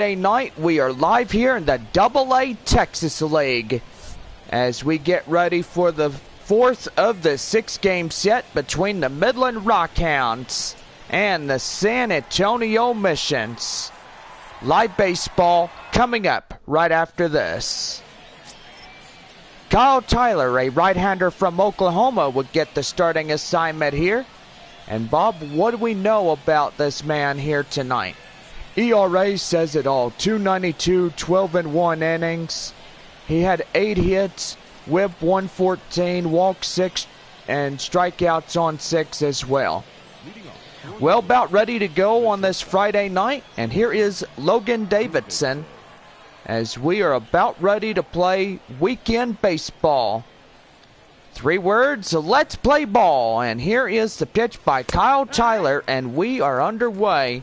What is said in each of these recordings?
Night, we are live here in the AA Texas League as we get ready for the fourth of the 6-game set between the Midland Rockhounds and the San Antonio Missions. Live baseball coming up right after this. Kyle Tyler, a right-hander from Oklahoma, would get the starting assignment here. And Bob, what do we know about this man here tonight? ERA says it all. 292, 12-1 innings. He had 8 hits, whip 114, walk 6, and strikeouts on 6 as well. Well, about ready to go on this Friday night, and here is Logan Davidson as we are about ready to play weekend baseball. 3 words, let's play ball. And here is the pitch by Kyle Tyler, and we are underway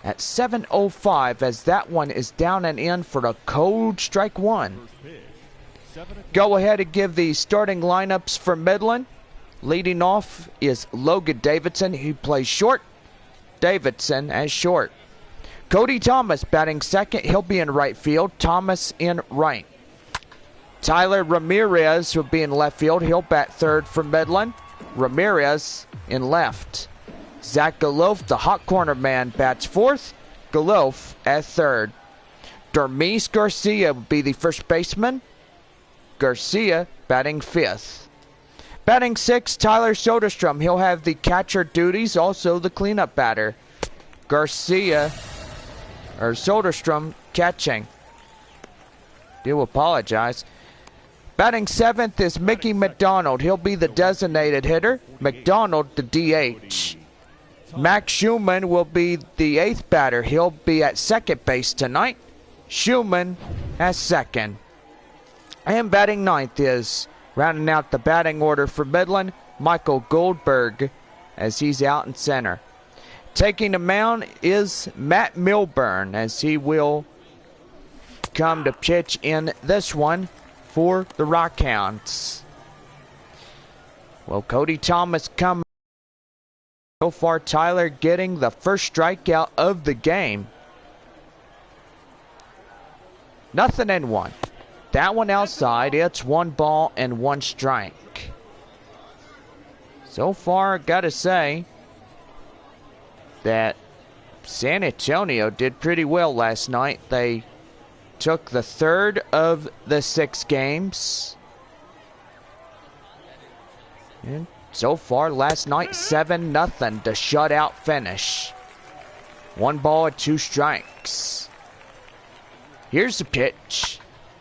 at 7:05 as that one is down and in for a cold strike 1. Go ahead and give the starting lineups for Midland. Leading off is Logan Davidson, who plays short. Davidson as short. Cody Thomas batting second. He'll be in right field. Thomas in right. Tyler Ramirez will be in left field. He'll bat third for Midland. Ramirez in left. Zach Galof, the hot corner man, bats fourth. Galof at third. Dermis Garcia will be the first baseman. Garcia batting fifth. Batting sixth, Tyler Soderstrom. He'll have the catcher duties, also the cleanup batter. Soderstrom catching. Do apologize. Batting seventh is Mickey McDonald. He'll be the designated hitter. McDonald, the DH. Max Schumann will be the 8th batter. He'll be at second base tonight. Schumann at second. And batting ninth is, rounding out the batting order for Midland, Michael Goldberg as he's out in center. Taking the mound is Matt Milburn as he will come to pitch in this one for the Rockhounds. Well, Cody Thomas coming. So far, Tyler getting the first strikeout of the game. 0-1. That one outside. It's 1 ball and 1 strike. So far, gotta say that San Antonio did pretty well last night. They took the third of the 6 games. And so far, last night, 7-0, the shutout finish. 1 ball and 2 strikes. Here's the pitch.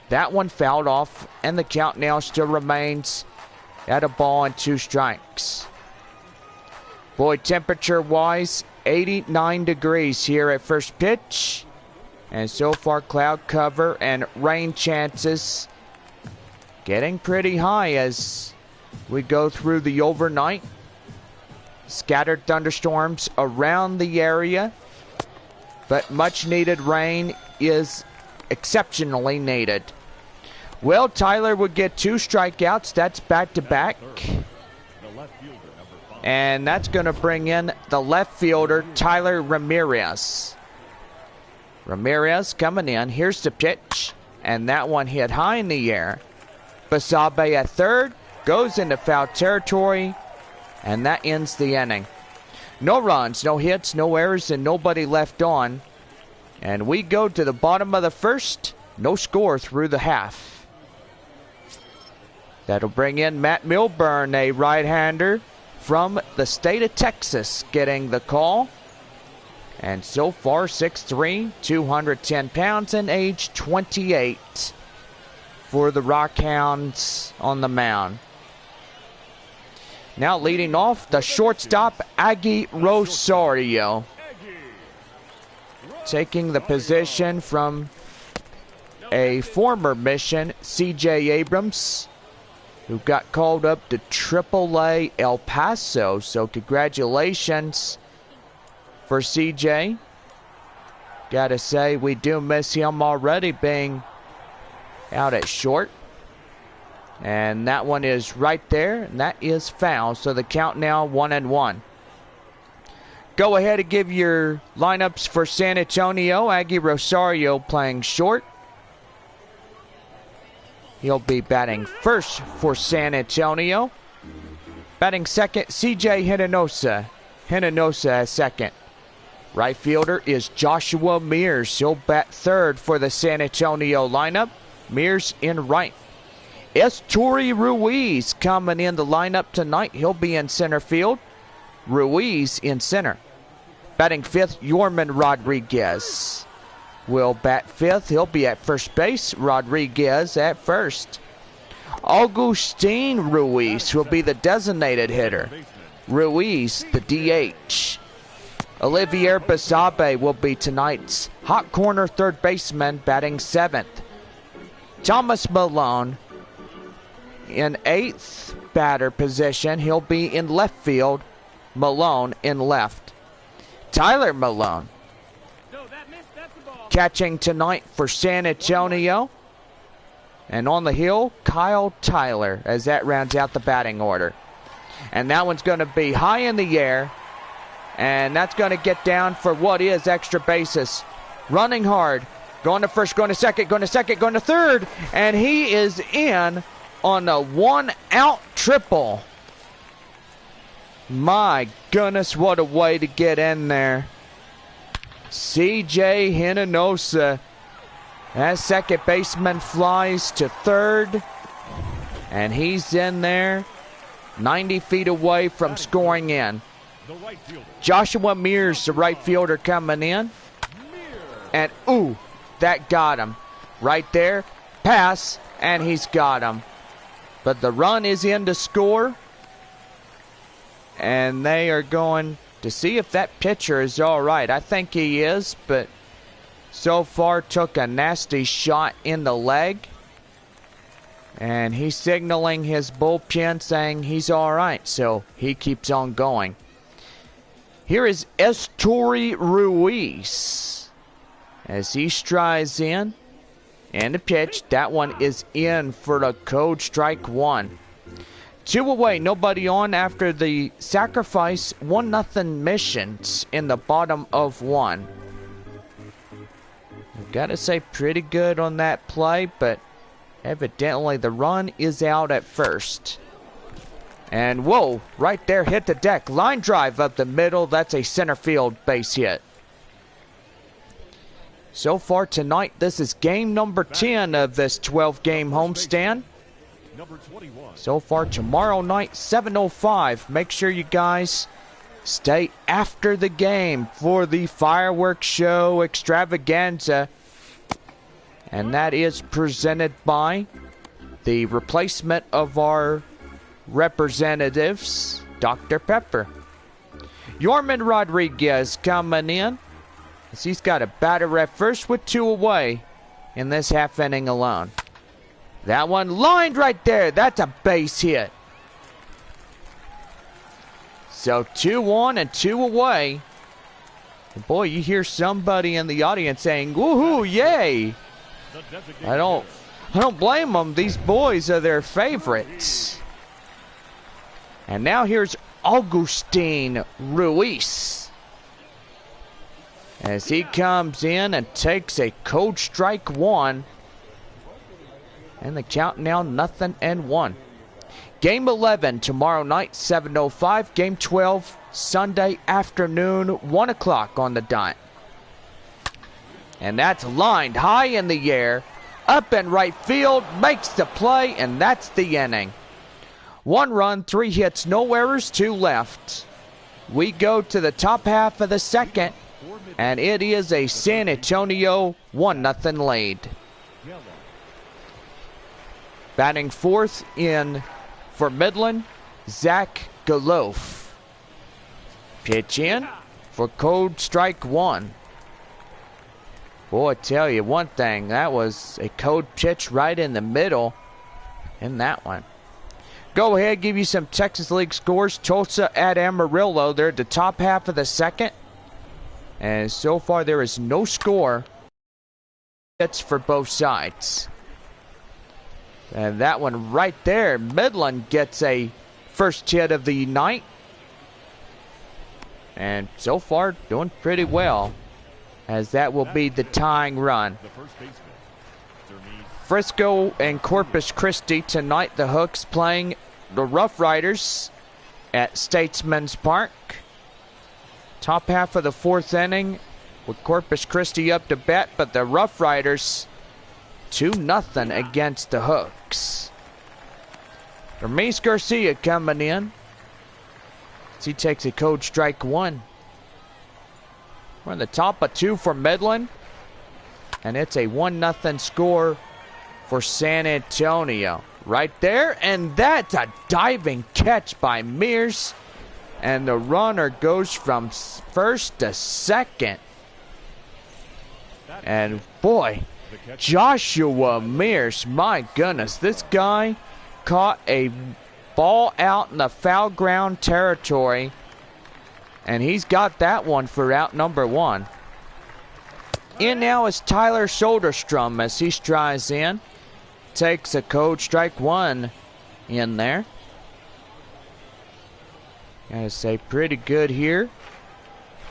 That one fouled off, and the count now still remains at 1 ball and 2 strikes. Boy, temperature-wise, 89 degrees here at first pitch. And so far, cloud cover and rain chances getting pretty high as we go through the overnight. Scattered thunderstorms around the area, but much needed rain is exceptionally needed. Well, Tyler would get 2 strikeouts. That's back-to-back. And that's going to bring in the left fielder, Tyler Ramirez. Ramirez coming in. Here's the pitch. And that one hit high in the air. Basabe at third. Goes into foul territory, and that ends the inning. No runs, no hits, no errors, and nobody left on. And we go to the bottom of the first. No score through the half. That'll bring in Matt Milburn, a right-hander from the state of Texas, getting the call. And so far, 6'3", 210 pounds, and age 28 for the Rockhounds on the mound. Now leading off, the shortstop, Aggie Rosario. Taking the position from a former Mission, C.J. Abrams, who got called up to AAA El Paso. So congratulations for C.J. Gotta say, we do miss him already being out at short. And that one is right there, and that is foul. So the count now 1-1. Go ahead and give your lineups for San Antonio. Aggie Rosario playing short. He'll be batting first for San Antonio. Batting second, CJ Hinojosa. Hinojosa as second. Right fielder is Joshua Mears. He'll bat third for the San Antonio lineup. Mears in right. Esturi Ruiz coming in the lineup tonight. He'll be in center field. Ruiz in center. Batting fifth, Yorman Rodriguez will bat fifth. He'll be at first base. Rodriguez at first. Augustin Ruiz will be the designated hitter. Ruiz, the DH. Olivier Basabe will be tonight's hot corner third baseman, batting seventh. Thomas Malone in eighth batter position. He'll be in left field. Malone in left. Tyler Malone catching tonight for San Antonio. And on the hill, Kyle Tyler, as that rounds out the batting order. And that one's going to be high in the air. And that's going to get down for what is extra bases. Running hard. Going to first, going to second, going to second, going to third. And he is in on a one-out triple. My goodness, what a way to get in there. CJ Hinojosa, as second baseman, flies to third. And he's in there 90 feet away from scoring in. Joshua Mears, the right fielder, coming in. And, ooh, that got him. Right there, pass, and he's got him. But the run is in to score. And they are going to see if that pitcher is all right. I think he is, but so far took a nasty shot in the leg. And he's signaling his bullpen saying he's all right, so he keeps on going. Here is Esturi Ruiz as he strides in. And the pitch, that one is in for a code strike one. 2 away, nobody on after the sacrifice. 1-0 missions in the bottom of 1. I've got to say, pretty good on that play, but evidently the run is out at first. And whoa, right there, hit the deck. Line drive up the middle. That's a center field base hit. So far tonight, this is game number 10 of this 12-game homestand. So far tomorrow night, 7:05. Make sure you guys stay after the game for the fireworks show extravaganza. And that is presented by the replacement of our representatives, Dr. Pepper. Yorman Rodriguez coming in, as he's got a batter at first with 2 away in this half inning alone. That one lined right there. That's a base hit. So 2 on and 2 away. And boy, you hear somebody in the audience saying, woohoo, yay. I don't blame them. These boys are their favorites. And now here's Augustin Ruiz, as he comes in and takes a code strike one. And the count now 0-1. Game 11 tomorrow night, 7:05. Game 12 Sunday afternoon, 1 o'clock on the dot. And that's lined high in the air, up in right field, makes the play, and that's the inning. 1 run, 3 hits, no errors, 2 left. We go to the top half of the second, and it is a San Antonio 1-0 lead. Batting fourth in for Midland, Zach Galof. Pitch in for code strike one. Boy, I tell you one thing, that was a code pitch right in the middle in that one. Go ahead, give you some Texas League scores. Tulsa at Amarillo. They're at the top half of the second. And so far there is no score. That's for both sides. And that one right there, Midland gets a first hit of the night. And so far, doing pretty well, as that will be the tying run. Frisco and Corpus Christi tonight. The Hooks playing the Rough Riders at Statesman's Park. Top half of the fourth inning with Corpus Christi up to bat, but the Rough Riders 2-0 against the Hooks. Ramirez Garcia coming in. He takes a cold strike one. We're in the top of 2 for Midland. And it's a 1-0 score for San Antonio. Right there. And that's a diving catch by Mears. And the runner goes from first to second. And boy, Joshua Mears, my goodness, this guy caught a ball out in the foul ground territory. And he's got that one for out number 1. In now is Tyler Soderstrom as he strides in. Takes a cold strike one in there. Gotta say, pretty good here.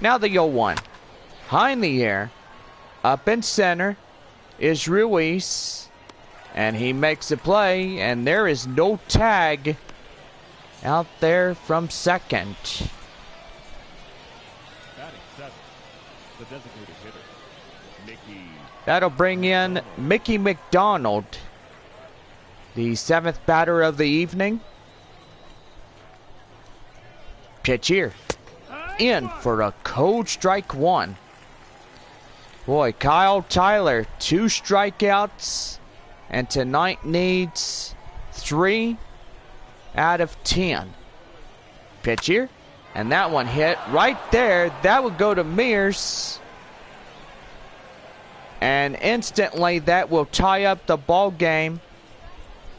Now the 0-1. High in the air. Up in center is Ruiz. And he makes a play. And there is no tag out there from second. The designated hitter, Mickey. That'll bring in Mickey McDonald, the 7th batter of the evening. Pitch here. In for a cold strike one. Boy, Kyle Tyler, 2 strikeouts, and tonight needs 3 out of 10. Pitch here. And that one hit right there. That would go to Mears. And instantly that will tie up the ball game.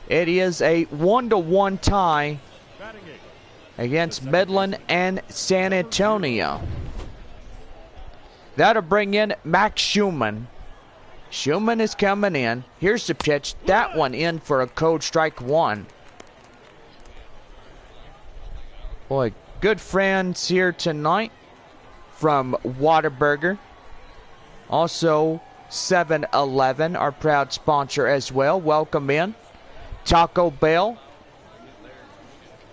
It is a 1-1 tie against Midland and San Antonio. That'll bring in Max Schumann. Schumann is coming in. Here's the pitch. That one in for a cold strike one. Boy, good friends here tonight from Whataburger. Also, 7-Eleven, our proud sponsor as well. Welcome in. Taco Bell.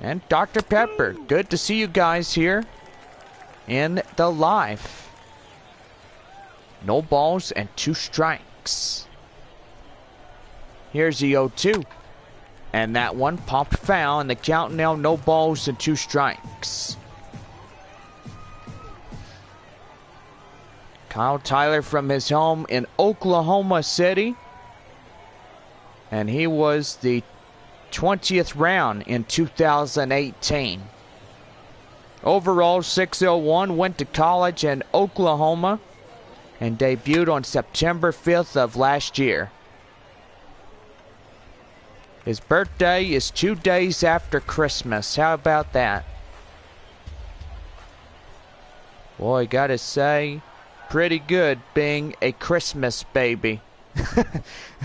And Dr. Pepper. Good to see you guys here in the live. No balls and 2 strikes. Here's the 0-2. And that one popped foul, and the count now no balls and 2 strikes. Kyle Tyler from his home in Oklahoma City. And he was the 20th round in 2018. Overall, 601, went to college in Oklahoma and debuted on September 5th of last year. His birthday is 2 days after Christmas. How about that? Boy, gotta say, pretty good being a Christmas baby.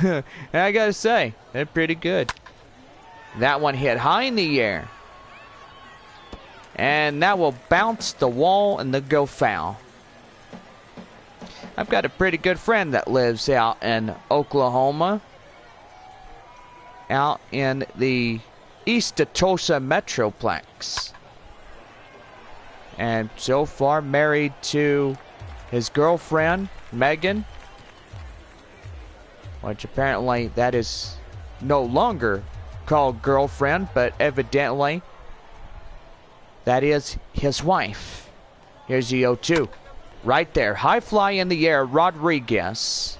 I gotta say, they're pretty good. That one hit high in the air. And that will bounce the wall and they'll go foul. I've got a pretty good friend that lives out in Oklahoma. Out in the East of Tulsa Metroplex. And so far married to his girlfriend, Megan. Which apparently that is no longer called girlfriend, but evidently that is his wife. Here's the 0-2. Right there. High fly in the air. Rodriguez.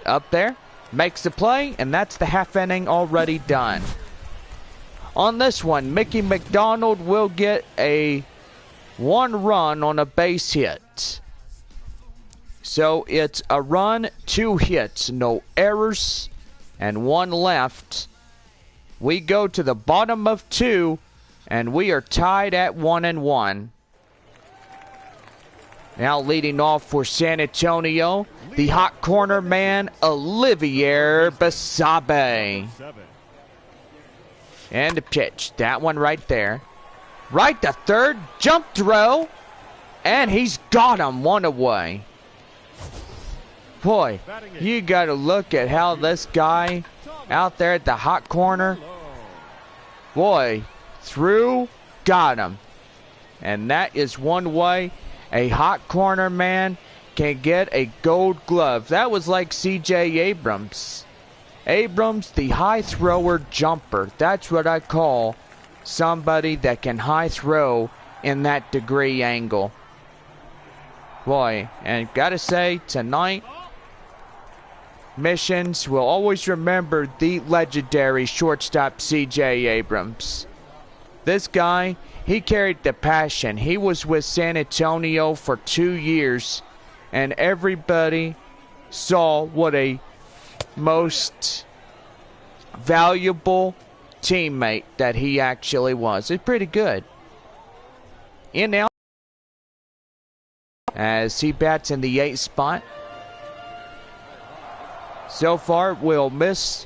Up there. Makes the play, and that's the half inning already done. On this one, Mickey McDonald will get a 1 run on a base hit. So it's a run, 2 hits, no errors, and 1 left. We go to the bottom of 2, and we are tied at 1-1. Now leading off for San Antonio, the hot corner man, Olivier Basabe. And the pitch, that one right there. Right to third, jump throw, And he's got him one away. Boy, you got to look at how this guy out there at the hot corner. Boy, through, got him. And that is one way a hot corner man can get a gold glove. That was like C.J. Abrams. Abrams, the high thrower jumper. That's what I call somebody that can high throw in that degree angle. Boy, and gotta say, tonight, missions will always remember the legendary shortstop C.J. Abrams. This guy, he carried the passion. He was with San Antonio for 2 years, and everybody saw what a most valuable teammate that he actually was. It's pretty good. In now, as he bats in the 8th spot. So far, we'll miss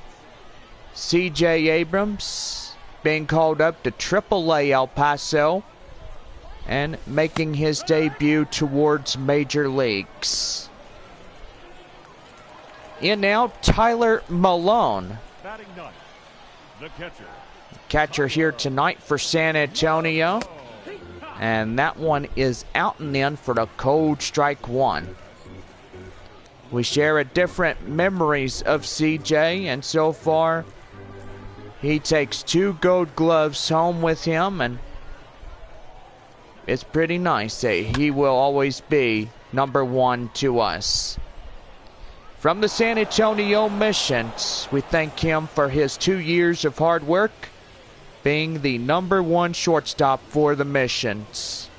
C.J. Abrams being called up to AAA El Paso and making his debut towards Major Leagues. In now, Tyler Malone. Batting ninth, the catcher. Catcher here tonight for San Antonio. And that one is out and in for the cold strike one. We share a different memories of CJ, and so far he takes 2 gold gloves home with him, and it's pretty nice. He will always be #1 to us. From the San Antonio Missions, we thank him for his 2 years of hard work, being the #1 shortstop for the Missions.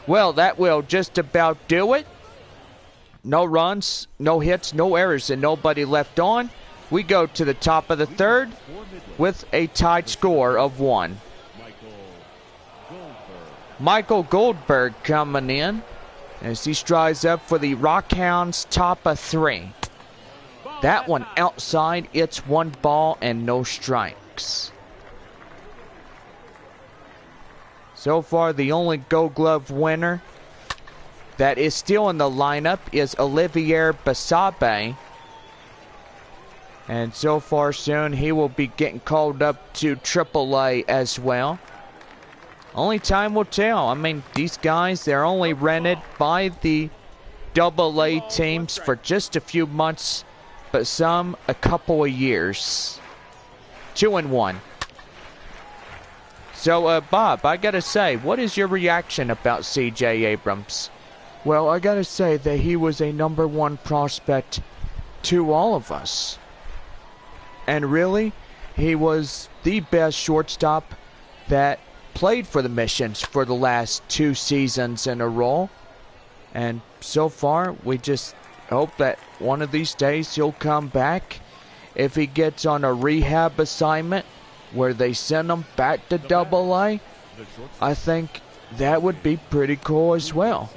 Well, that will just about do it. No runs, no hits, no errors, and nobody left on. We go to the top of the 3rd with a tied score of 1. Michael Goldberg coming in as he strides up for the Rockhounds, top of 3. That one outside, it's 1 ball and no strikes. So far, the only Gold Glove winner that is still in the lineup is Olivier Basabe. And so far soon, he will be getting called up to AAA as well. Only time will tell. I mean, these guys, they're only rented by the AA teams for just a few months, but some a couple of years. 2-1. So, Bob, I gotta say, what is your reaction about C.J. Abrams? Well, I gotta say that he was a #1 prospect to all of us. And really, he was the best shortstop that played for the Missions for the last 2 seasons in a row. And so far, we just hope that one of these days he'll come back. If he gets on a rehab assignment where they send him back to AA, I think that would be pretty cool as well.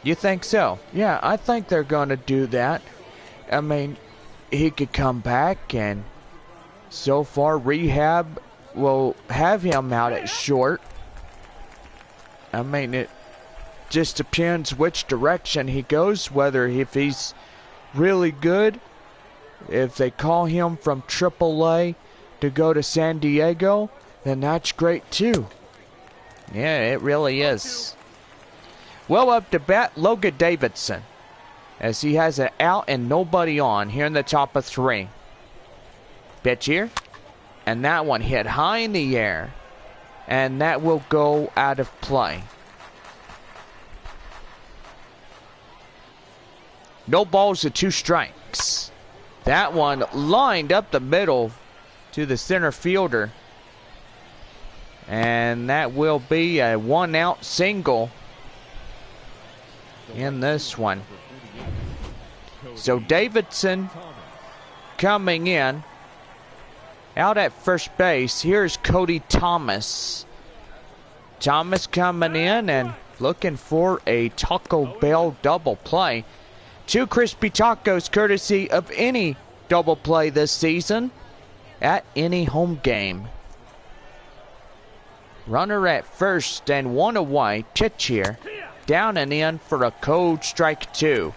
You think so? Yeah, I think they're going to do that. I mean, he could come back, and so far rehab will have him out at short. I mean, it just depends which direction he goes, whether if he's really good, if they call him from AAA to go to San Diego, then that's great too. Yeah, it really is. Well, up to bat, Logan Davidson, as he has an out and nobody on here in the top of 3. Pitch here, and that one hit high in the air, and that will go out of play. No balls and 2 strikes. That one lined up the middle to the center fielder, and that will be a 1-out single in this one. So Davidson coming in. Out at first base, here's Cody Thomas. Thomas coming in and looking for a Taco Bell double play. 2 crispy tacos courtesy of any double play this season at any home game. Runner at first and 1 away. Pitch here. down and in for a cold strike 2.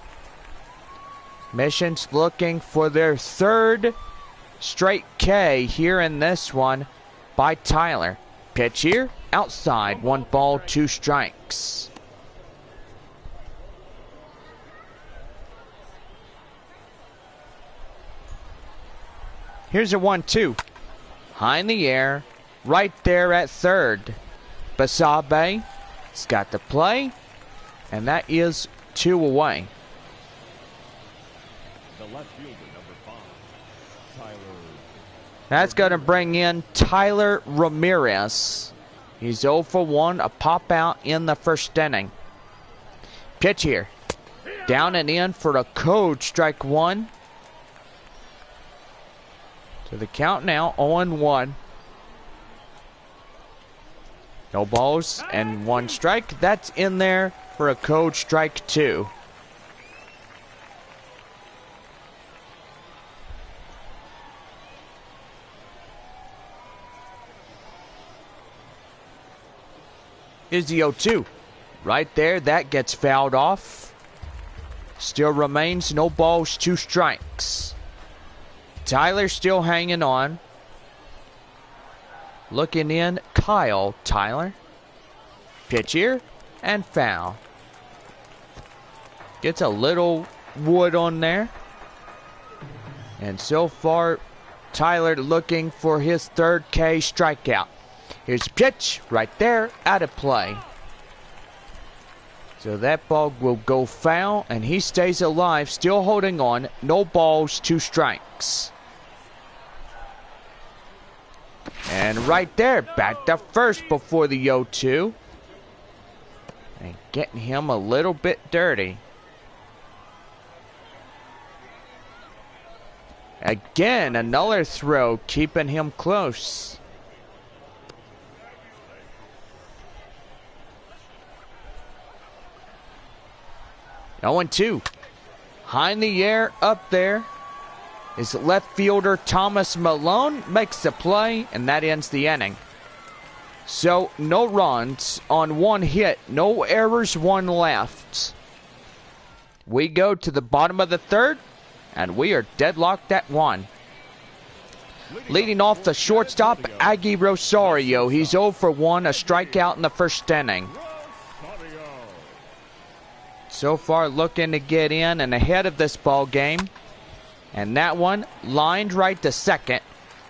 Mission's looking for their 3rd straight K here in this one by Tyler. Pitch here, outside, 1 ball, 2 strikes. Here's a 1-2. High in the air, right there at 3rd. Basabe has got the play, and that is 2 away. The left fielder, number 5, Tyler. That's going to bring in Tyler Ramirez. He's 0 for 1, a pop out in the 1st inning. Pitch here. Down and in for a cold strike 1. To the count now, 0-1. No balls and 1 strike. That's in there for a cold strike 2. Is the 0-2. Right there, that gets fouled off. Still remains no balls, 2 strikes. Tyler still hanging on. Looking in, Kyle Tyler. Pitch here, and foul. Gets a little wood on there. And so far, Tyler looking for his 3rd K strikeout. Here's a pitch, right there, out of play. So that ball will go foul, and he stays alive, still holding on. No balls, 2 strikes. And right there, back to first before the 0-2. And getting him a little bit dirty. Again, another throw, keeping him close. Oh, 0-2. High in the air, up there. Is left fielder Thomas Malone, makes the play, and that ends the inning. So, no runs on 1 hit, no errors, 1 left. We go to the bottom of the 3rd, and we are deadlocked at 1. Leading off the shortstop, Aggie Rosario. He's 0 for 1, a strikeout in the 1st inning. So far looking to get in and ahead of this ball game. And that one lined right to 2nd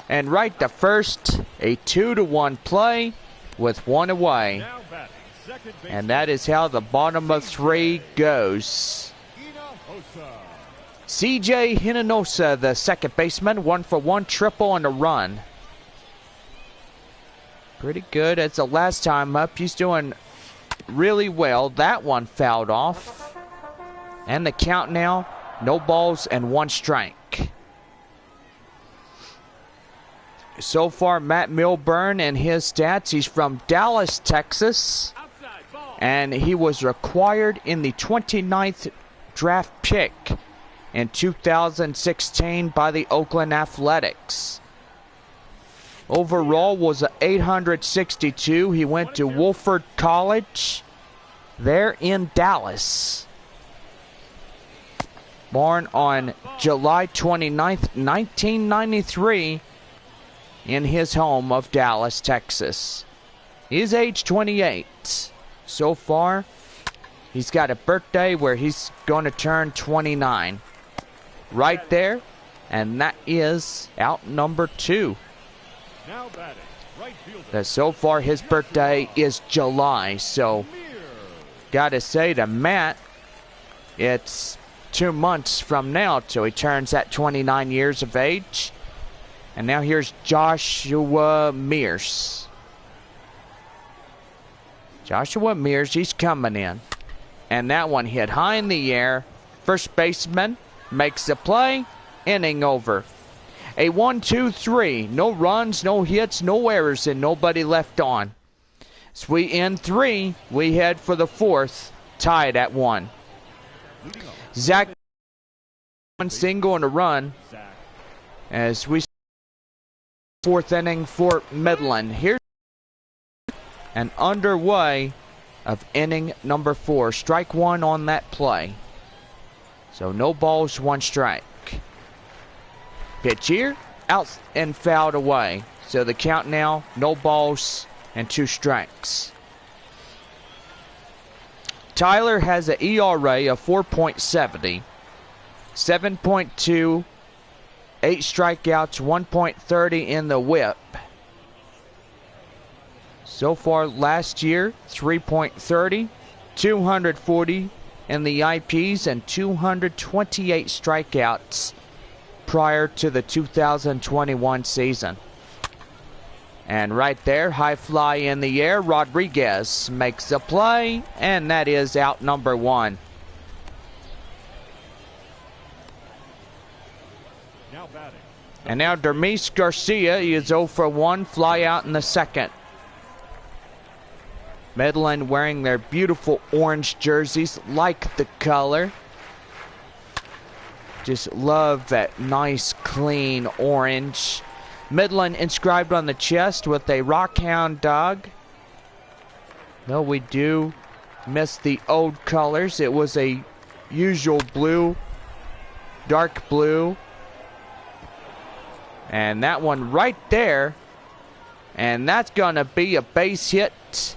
and right to 1st. A 2-1 play with 1 away. And that is how the bottom of 3 goes. CJ Hinojosa, the 2nd baseman, 1 for 1, triple and a run. Pretty good as the last time up. He's doing really well. That one fouled off. And the count now, no balls and 1 strike. So far, Matt Milburn and his stats. He's from Dallas, Texas. And he was required in the 29th draft pick in 2016 by the Oakland Athletics. Overall was a 862. He went to Wofford College there in Dallas. Born on July 29th, 1993 in his home of Dallas, Texas. He's age 28. So far, he's got a birthday where he's going to turn 29. Right there, and that is out number 2. Now batting, right fielder. That so far his birthday is July, so gotta say to Matt, it's 2 months from now till he turns that 29 years of age. And now here's Joshua Mears. Joshua Mears, he's coming in. And that one hit high in the air. First baseman makes the play. Inning over. A 1-2-3. No runs, no hits, no errors, and nobody left on. As we end 3, we head for the 4th, tied at 1. Zach, 1 single and a run. As we 4th inning for Midland. Here's and underway of inning number 4. Strike 1 on that play. So no balls, 1 strike. Pitch here, out and fouled away. So the count now, no balls and 2 strikes. Tyler has an ERA of 4.70, 7.2, 8 strikeouts, 1.30 in the whip. So far last year, 3.30, 240 in the IPs, and 228 strikeouts prior to the 2021 season. And right there, high fly in the air, Rodriguez makes the play, and that is out number 1. Now batting. And now Dermis Garcia is 0 for 1, fly out in the second. Midland wearing their beautiful orange jerseys, like the color. Just love that nice, clean orange. Midland inscribed on the chest with a Rockhound dog. No, we do miss the old colors. It was a usual blue, dark blue. And that one right there. And that's going to be a base hit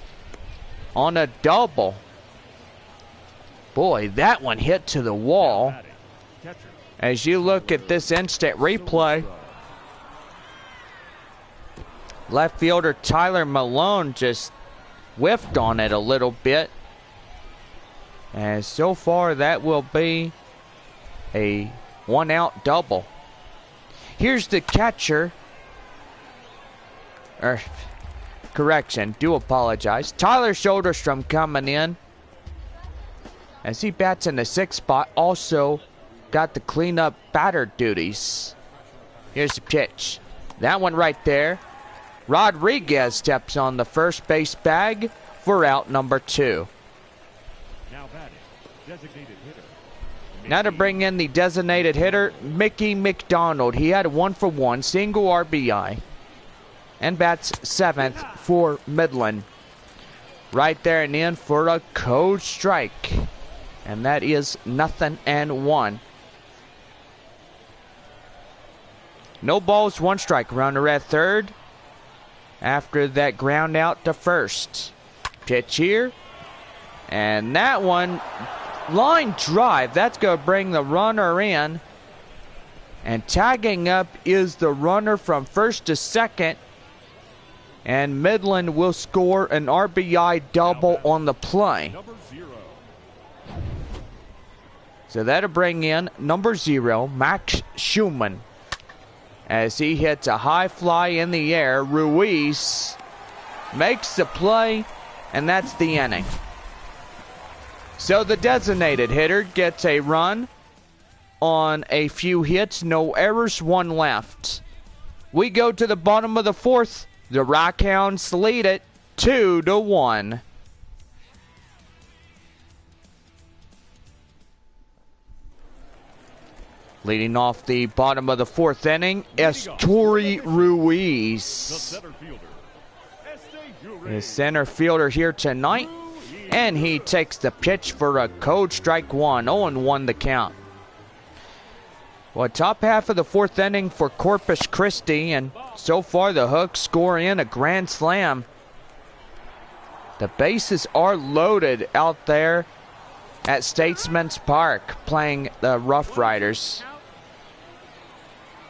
on a double. Boy, that one hit to the wall. As you look at this instant replay, left fielder Tyler Malone just whiffed on it a little bit. And so far that will be a 1-out double. Here's the catcher. Correction, do apologize. Tyler Soderstrom coming in. As he bats in the 6th spot, also got the cleanup batter duties. Here's the pitch. That one right there. Rodriguez steps on the first base bag for out number 2. Now batting. Designated hitter. Now to bring in the designated hitter, Mickey McDonald. He had a 1 for 1, single RBI. And bats 7th for Midland. Right there and in for a code strike. And that is 0-1. No balls, 1 strike. Runner at third. After that ground out to first. Pitch here. And that one, line drive. That's going to bring the runner in. And tagging up is the runner from first to second. And Midland will score an RBI double on the play. Number 0. So that'll bring in number 0, Max Schumann. As he hits a high fly in the air, Ruiz makes the play, and that's the inning. So the designated hitter gets a run on a few hits, no errors, 1 left. We go to the bottom of the 4th. The Rockhounds lead it 2-1. Leading off the bottom of the 4th inning, Esteury Ruiz. The center fielder here tonight. And he takes the pitch for a code strike 1. 0-1 the count. Well, top half of the 4th inning for Corpus Christi, and so far the Hooks score in a grand slam. The bases are loaded out there at Statesman's Park playing the Rough Riders.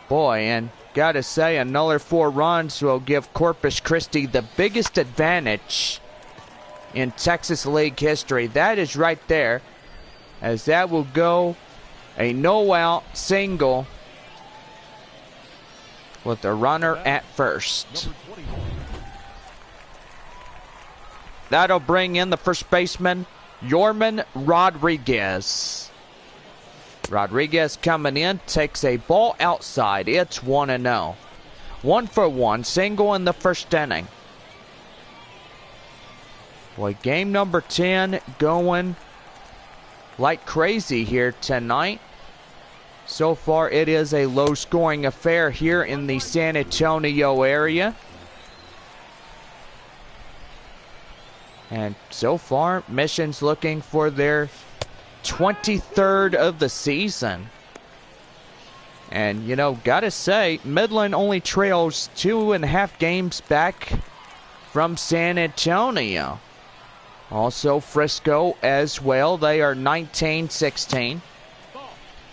Boy, and gotta say, another 4 runs will give Corpus Christi the biggest advantage in Texas League history. That is right there, as that will go a no-out single with the runner at first. That'll bring in the first baseman, Yorman Rodriguez. Rodriguez coming in, takes a ball outside. It's 1-0. 1 for 1, single in the first inning. Boy, game number 10 going like crazy here tonight. So far, it is a low-scoring affair here in the San Antonio area. And so far, Mission's looking for their 23rd of the season. And, you know, gotta say, Midland only trails 2.5 games back from San Antonio. Also, Frisco as well. They are 19-16.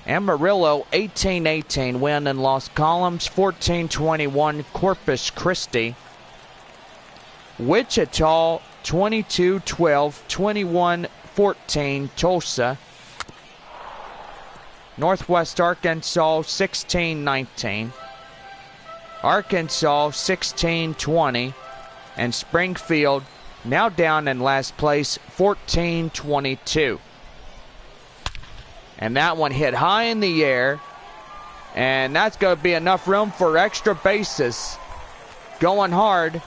Amarillo, 18-18, win in Los Columns, 14-21, Corpus Christi. Wichita, 22-12, 21-14, Tulsa. Northwest Arkansas, 16-19. Arkansas, 16-20. And Springfield, now down in last place, 14-22. And that one hit high in the air. And that's going to be enough room for extra bases. Going hard.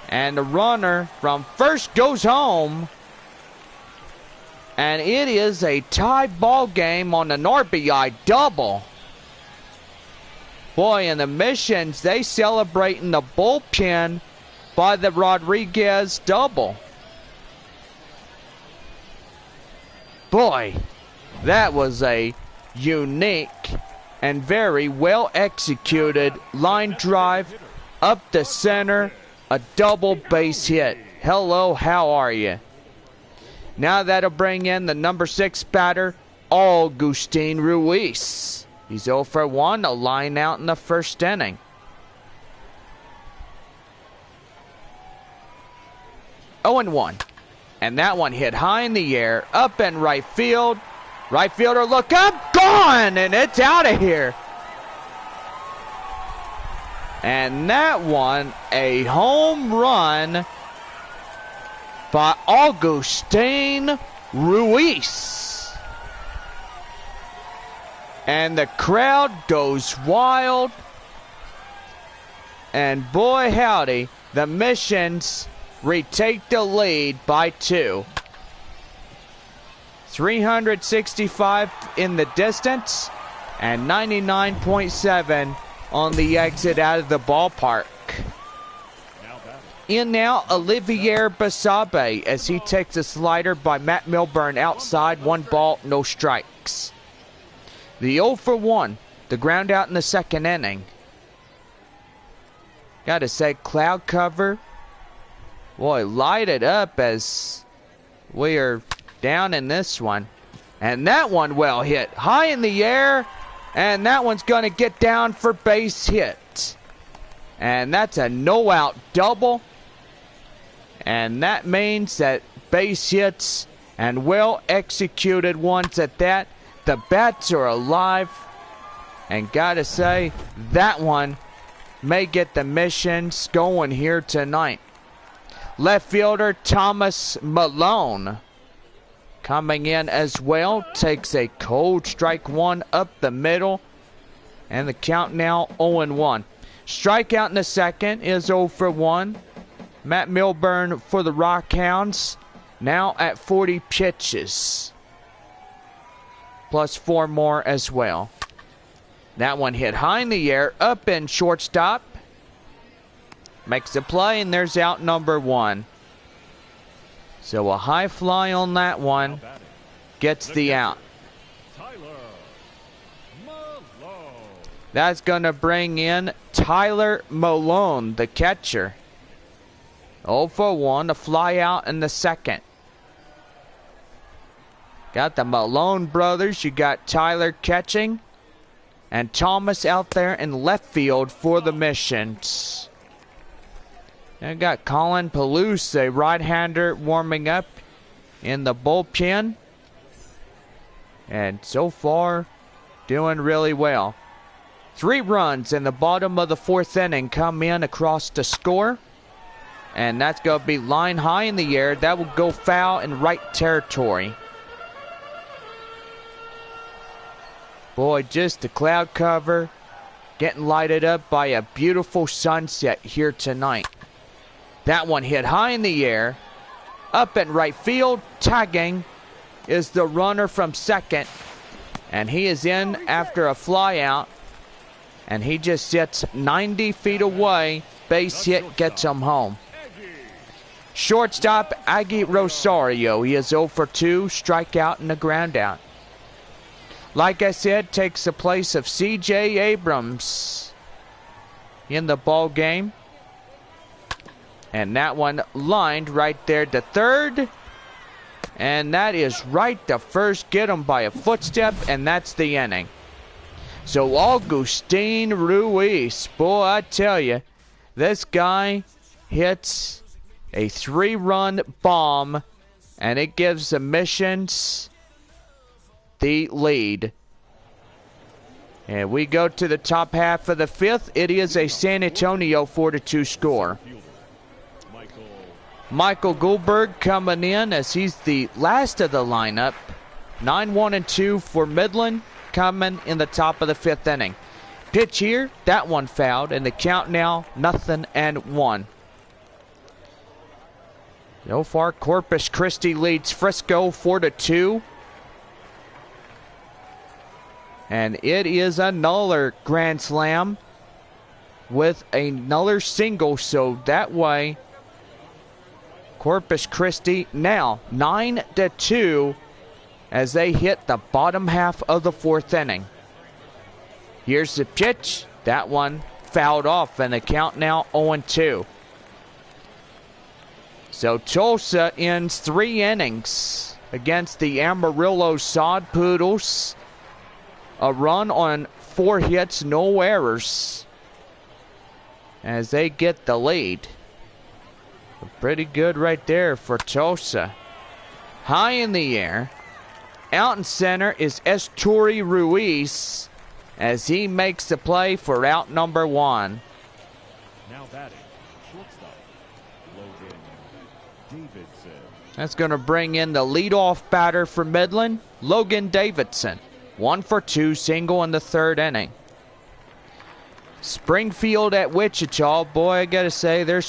And the runner from first goes home. And it is a tie ball game on an RBI double. Boy, and the Missions, they celebrating the bullpen by the Rodriguez double. Boy, that was a unique and very well executed line drive up the center, a double base hit. Hello, how are you? Now that'll bring in the number 6 batter, Augustin Ruiz. He's 0 for 1, a line out in the first inning. Oh and 1. And that one hit high in the air, up in right field. Right fielder, look up, gone, and it's out of here. And that one, a home run by Augustin Ruiz. And the crowd goes wild. And boy howdy, the Missions retake the lead by 2. 365 in the distance and 99.7 on the exit out of the ballpark. In now, Olivier Basabe as he takes a slider by Matt Milburn outside. 1 ball, no strikes. The 0 for 1, the ground out in the second inning. Gotta say, cloud cover. Boy, light it up as we are down in this one. And that one well hit. High in the air. And that one's going to get down for base hit. And that's a no-out double. And that means that base hits and well-executed ones at that. The bats are alive. And gotta say, that one may get the Missions going here tonight. Left fielder Thomas Malone coming in as well. Takes a cold strike 1 up the middle. And the count now 0-1. Strikeout in the second is 0 for 1. Matt Milburn for the Rockhounds. Now at 40 pitches. Plus 4 more as well. That one hit high in the air. Up in shortstop. Makes the play, and there's out number 1. So a high fly on that one gets the out. That's going to bring in Tyler Malone, the catcher. 0 for 1, a fly out in the second. Got the Malone brothers. You got Tyler catching. And Thomas out there in left field for the Missions. I got Colin Palouse, a right-hander, warming up in the bullpen. And so far, doing really well. 3 runs in the bottom of the 4th inning come in across the score. And that's going to be line high in the air. That will go foul in right territory. Boy, just the cloud cover getting lighted up by a beautiful sunset here tonight. That one hit high in the air. Up in right field, tagging is the runner from second. And he is in after a fly out. And he just sits 90 feet away. Base hit gets him home. Shortstop, Aggie Rosario. He is 0 for 2, strikeout and a ground out. Like I said, takes the place of C.J. Abrams in the ball game. And that one lined right there to third. And that is right to first. Get him by a footstep, and that's the inning. So Augustin Ruiz, boy, I tell you, this guy hits a 3-run bomb, and it gives the Missions the lead. And we go to the top half of the 5th. It is a San Antonio 4-2 score. Michael Goldberg coming in as he's the last of the lineup. 9-1-2 for Midland, coming in the top of the 5th inning. Pitch here, that one fouled, and the count now 0-1. So far, Corpus Christi leads Frisco 4-2. And it is another grand slam with another single, so that way Corpus Christi now 9-2 as they hit the bottom half of the 4th inning. Here's the pitch. That one fouled off, and the count now 0-2. So Tulsa ends 3 innings against the Amarillo Sod Poodles. A run on 4 hits, no errors, as they get the lead. Pretty good right there for Tulsa. High in the air. Out in center is Esturi Ruiz as he makes the play for out number 1. Now batting, shortstop, Logan Davidson. That's going to bring in the leadoff batter for Midland, Logan Davidson. 1 for 2, single in the 3rd inning. Springfield at Wichita. Boy, I got to say, their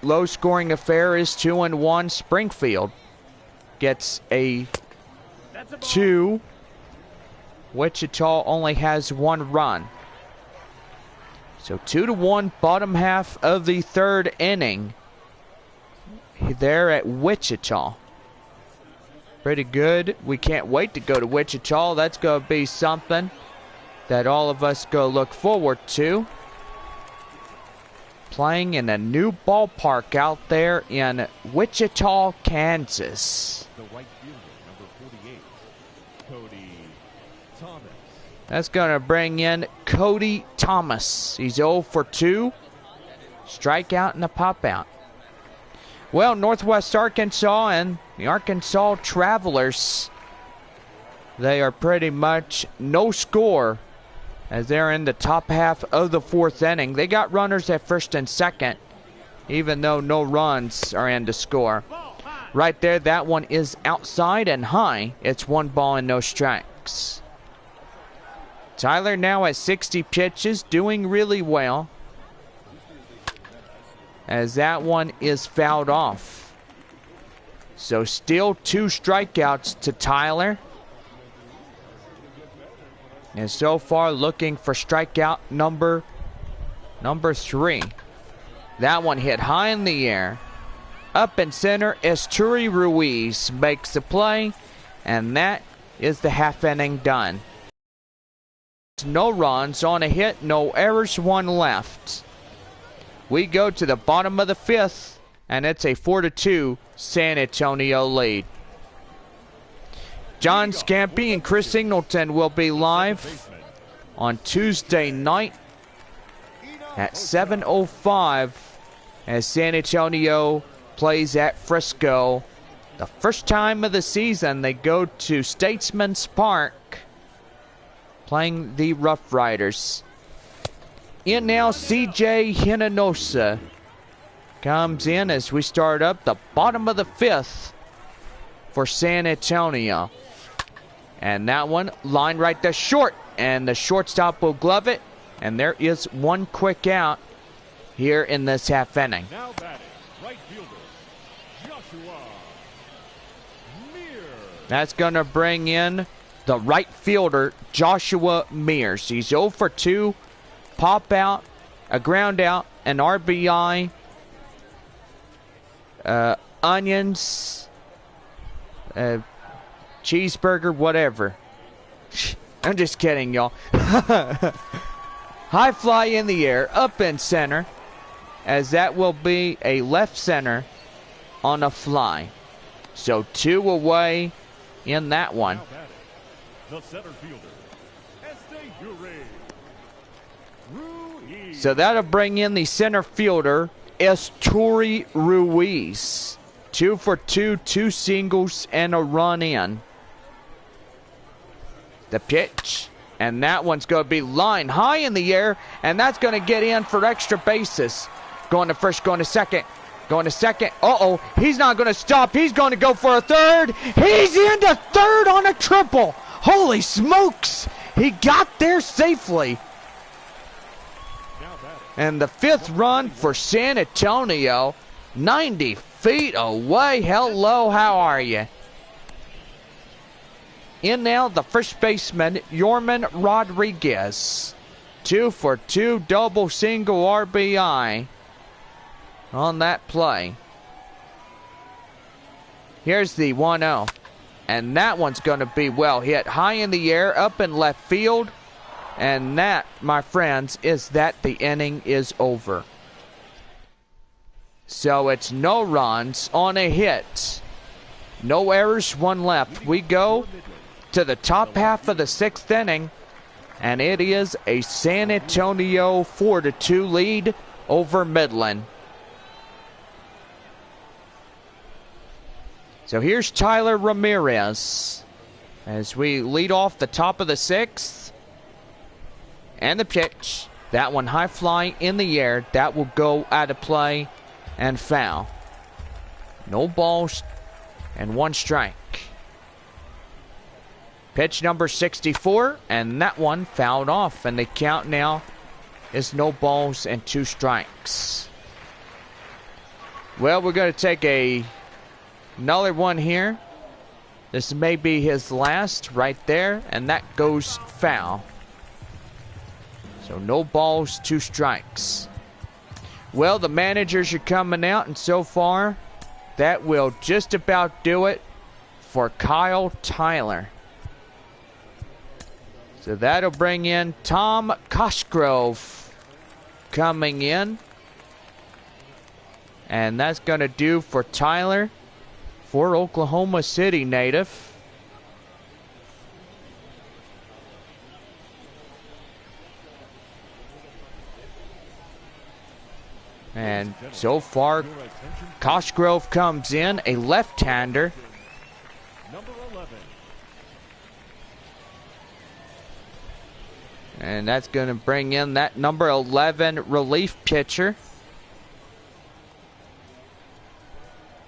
low-scoring affair is 2-1. Springfield gets a 2. Wichita only has 1 run. So 2-1, bottom half of the 3rd inning there at Wichita. Pretty good. We can't wait to go to Wichita. That's going to be something that all of us go look forward to. Playing in a new ballpark out there in Wichita, Kansas. The right fielder, number 48, Cody Thomas. That's going to bring in Cody Thomas. He's 0 for 2. Strikeout and a pop out. Well, Northwest Arkansas and the Arkansas Travelers, they are pretty much no score as they're in the top half of the 4th inning. They got runners at 1st and 2nd, even though no runs are in to score. Right there, that one is outside and high. It's 1 ball and no strikes. Tyler now at 60 pitches, doing really well, as that one is fouled off. So still 2 strikeouts to Tyler. And so far looking for strikeout number 3. That one hit high in the air. Up in center, Esturi Ruiz makes the play. And that is the half inning done. No runs on a hit, no errors, 1 left. We go to the bottom of the 5th, and it's a 4-2 San Antonio lead. John Scampi and Chris Singleton will be live on Tuesday night at 7:05 as San Antonio plays at Frisco. The first time of the season they go to Statesman's Park playing the Rough Riders. In now, CJ Hinojosa comes in as we start up the bottom of the 5th for San Antonio. And that one lined right to short, and the shortstop will glove it. And there is 1 quick out here in this half inning. Now batting, right fielder, Joshua Mears. That's going to bring in the right fielder, Joshua Mears. He's 0 for 2. Pop out, a ground out, an RBI, onions, cheeseburger, whatever. I'm just kidding, y'all. High fly in the air, up in center, as that will be a left center on a fly. So 2 away in that one. The center fielder, Ruiz. So that'll bring in the center fielder, Esturi Ruiz. 2 for 2, 2 singles and a run in. The pitch, and that one's going to be line high in the air, and that's going to get in for extra bases. Going to first, going to second, going to second. Uh-oh, he's not going to stop. He's going to go for a third. He's into third on a triple. Holy smokes, he got there safely. And the 5th run for San Antonio, 90 feet away. Hello, how are you? In now, the first baseman, Yorman Rodriguez. 2 for 2, double single RBI on that play. Here's the 1-0. And that one's going to be well hit. High in the air, up in left field. And that, my friends, is that the inning is over. So it's no runs on a hit. No errors, 1 left. We go to the top half of the 6th inning. And it is a San Antonio 4-2 lead over Midland. So here's Tyler Ramirez as we lead off the top of the 6th. And the pitch. That one high fly in the air. That will go out of play and foul. No balls and 1 strike. Pitch number 64, and that one fouled off. And the count now is no balls and 2 strikes. Well, we're going to take another one here. This may be his last right there, and that goes foul. So no balls, 2 strikes. Well, the managers are coming out, and so far, that will just about do it for Kyle Tyler. So that'll bring in Tom Cosgrove coming in. And that's going to do for Tyler, for Oklahoma City native. And so far, Cosgrove comes in, a left-hander. Number 11. And that's going to bring in that number 11 relief pitcher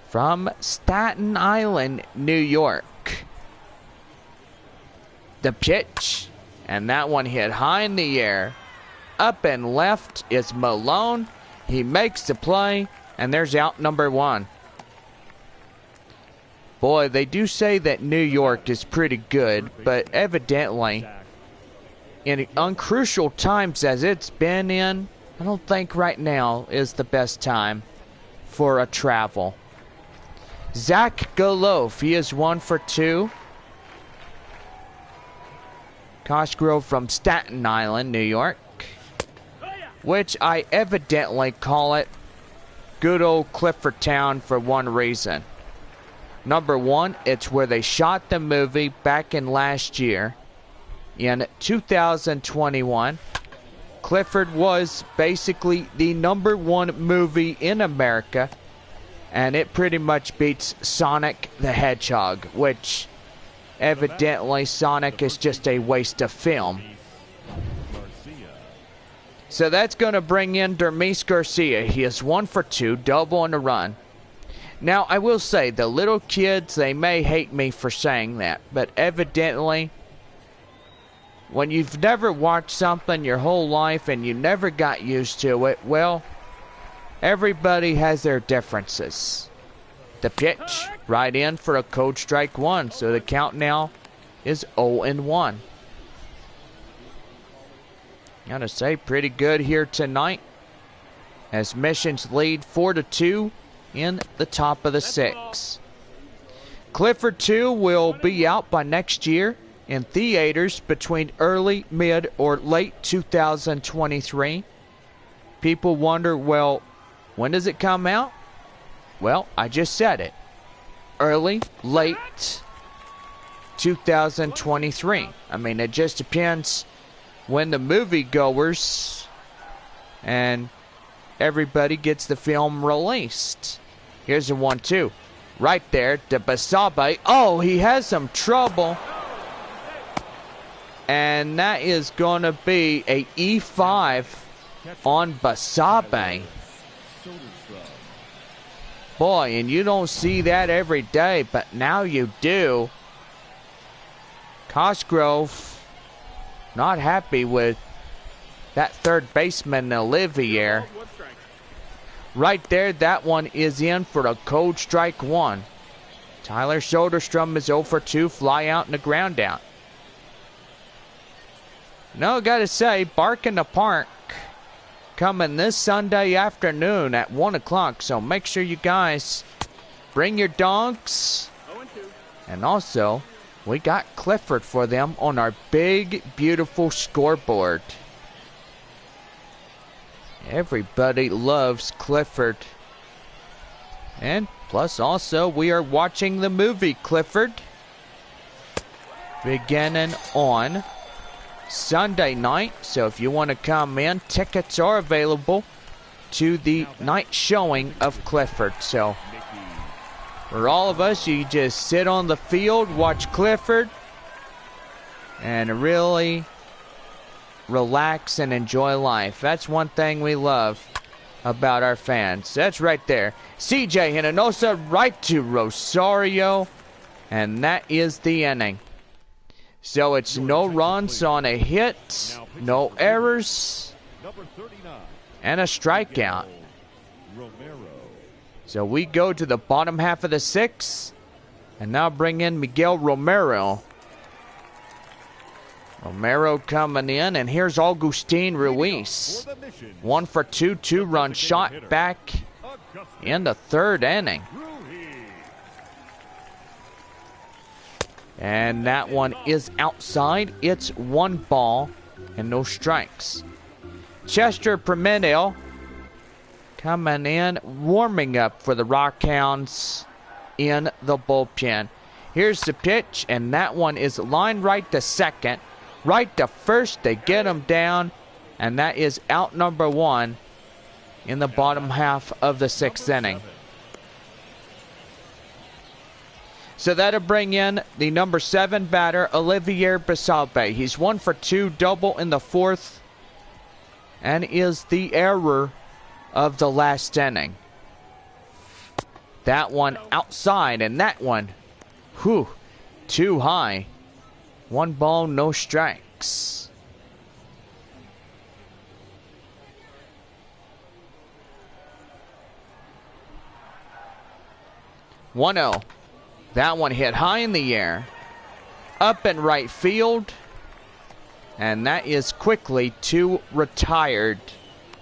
from Staten Island, New York. The pitch, and that one hit high in the air. Up and left is Malone. He makes the play, and there's out number 1. Boy, they do say that New York is pretty good, but evidently, in uncrucial times as it's been in, I don't think right now is the best time for a travel. Zach Golof, he is 1 for 2. Cosgrove from Staten Island, New York, which I evidently call it good old Clifford Town for one reason. Number 1, it's where they shot the movie back in last year. In 2021, Clifford was basically the number 1 movie in America, and it pretty much beats Sonic the Hedgehog, which evidently Sonic is just a waste of film. So that's going to bring in Dermis Garcia. He is 1 for 2, double on the run. Now, I will say, the little kids, they may hate me for saying that, but evidently, when you've never watched something your whole life and you never got used to it, well, everybody has their differences. The pitch, right in for a code strike 1, so the count now is 0-1. Gotta say, pretty good here tonight, as Missions lead 4-2 in the top of the 6th. Clifford 2 will be out by next year in theaters between early, mid, or late 2023. People wonder, well, when does it come out? Well, I just said it. Early, late 2023. I mean, it just depends when the moviegoers and everybody gets the film released. Here's the 1-2. Right there to Basabe. Oh, he has some trouble. And that is going to be a E5 on Basabe. Boy, and you don't see that every day, but now you do. Cosgrove not happy with that third baseman, Olivier. Right there, that one is in for a cold strike 1. Tyler Soderstrom is 0 for 2, fly out and a ground out. No, gotta say, Bark in the Park coming this Sunday afternoon at 1 o'clock. So make sure you guys bring your dogs. And also, we got Clifford for them on our big, beautiful scoreboard. Everybody loves Clifford. And plus also, we are watching the movie Clifford beginning on Sunday night. So if you want to come in, tickets are available to the night showing of Clifford. So for all of us, you just sit on the field, watch Clifford, and really relax and enjoy life. That's one thing we love about our fans. That's right there. CJ Hinojosa right to Rosario, and that is the inning. So it's no runs on a hit, no errors, and a strikeout. So we go to the bottom half of the 6th, and now bring in Miguel Romero. Romero coming in, and here's Augustin Ruiz. 1 for 2, 2-run shot back in the 3rd inning. And that one is outside. It's 1 ball and no strikes. Chester Pimentel coming in, warming up for the Rockhounds in the bullpen. Here's the pitch, and that one is lined right to second. Right to first, they get him down, and that is out number 1 in the bottom half of the 6th inning. So that'll bring in the number 7 batter, Olivier Basabe. He's 1 for 2, double in the 4th, and is the error of the last inning. That one outside, and that one, whew, too high. 1 ball, no strikes. One-oh. That one hit high in the air. Up in right field. And that is quickly 2 retired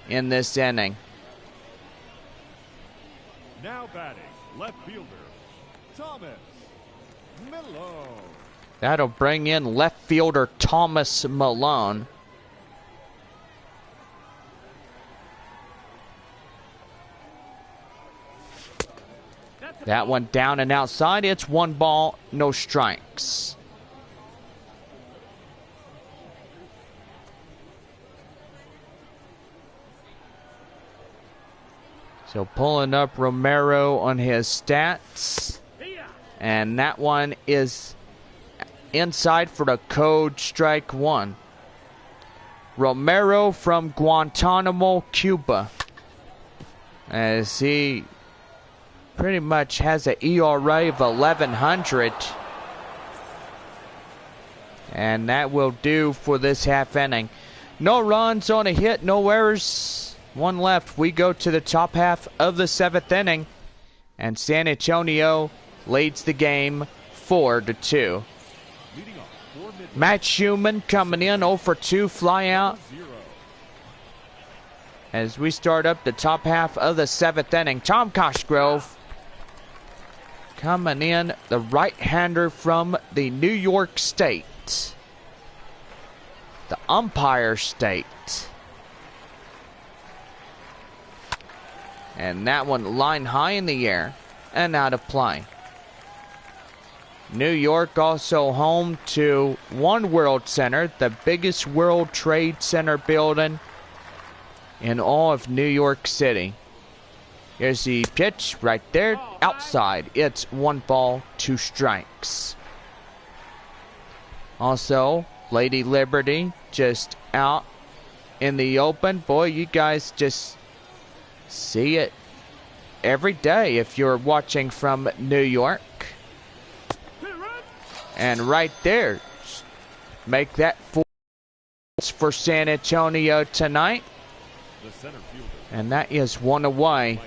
in this inning. Now batting, left fielder, Thomas Malone. That'll bring in left fielder Thomas Malone. That one down and outside. It's 1 ball, no strikes. So pulling up Romero on his stats. And that one is inside for the code strike 1. Romero from Guantanamo, Cuba. As he pretty much has an ERA of 1100. And that will do for this half inning. No runs on a hit, no errors. 1 left. We go to the top half of the 7th inning. And San Antonio leads the game 4-2. Matt Schumann coming in 0 for 2, fly out. as we start up the top half of the 7th inning. Tom Cosgrove coming in, the right-hander from the New York State, the umpire state. And that one line high in the air and out of play. New York also home to One World Center, the biggest World Trade Center building in all of New York City. Here's the pitch right there, outside. It's 1 ball, 2 strikes. Also, Lady Liberty just out in the open. Boy, you guys just see it every day if you're watching from New York. And right there, make that 4 for San Antonio tonight. And that is 1 away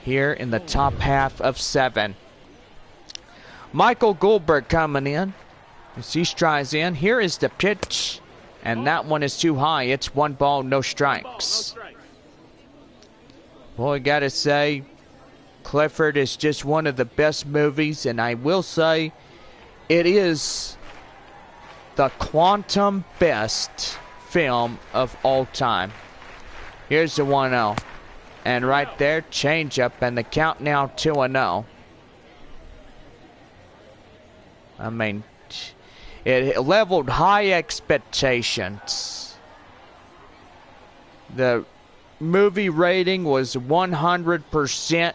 here in the top half of 7. Michael Goldberg coming in as he strides in. Here is the pitch, and that one is too high. It's 1 ball, no strikes. Boy, gotta say, Clifford is just one of the best movies, and I will say it is the quantum best film of all time. Here's the 1-0. And right there, changeup, and the count now 2-0. I mean, it leveled high expectations. The movie rating was 100%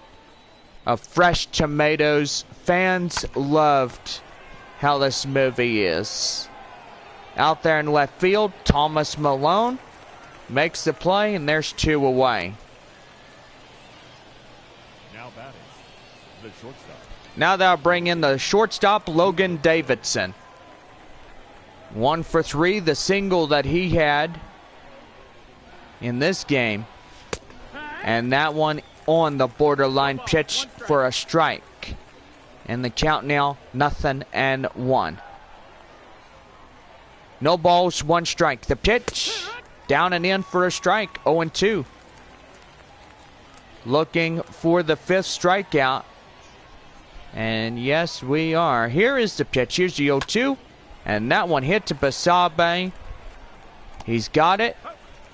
of fresh tomatoes. Fans loved how this movie is. Out there in left field, Thomas Malone makes the play, and there's 2 away. Now batting, the shortstop. Now they'll bring in the shortstop, Logan Davidson. 1 for 3, the single that he had in this game. And that one on the borderline pitch for a strike. And the count now, 0-1. No balls, 1 strike. The pitch, down and in for a strike, 0-2. Looking for the 5th strikeout. And yes, we are. Here is the pitch. Here's the 0-2. And that one hit to Basabe. He's got it.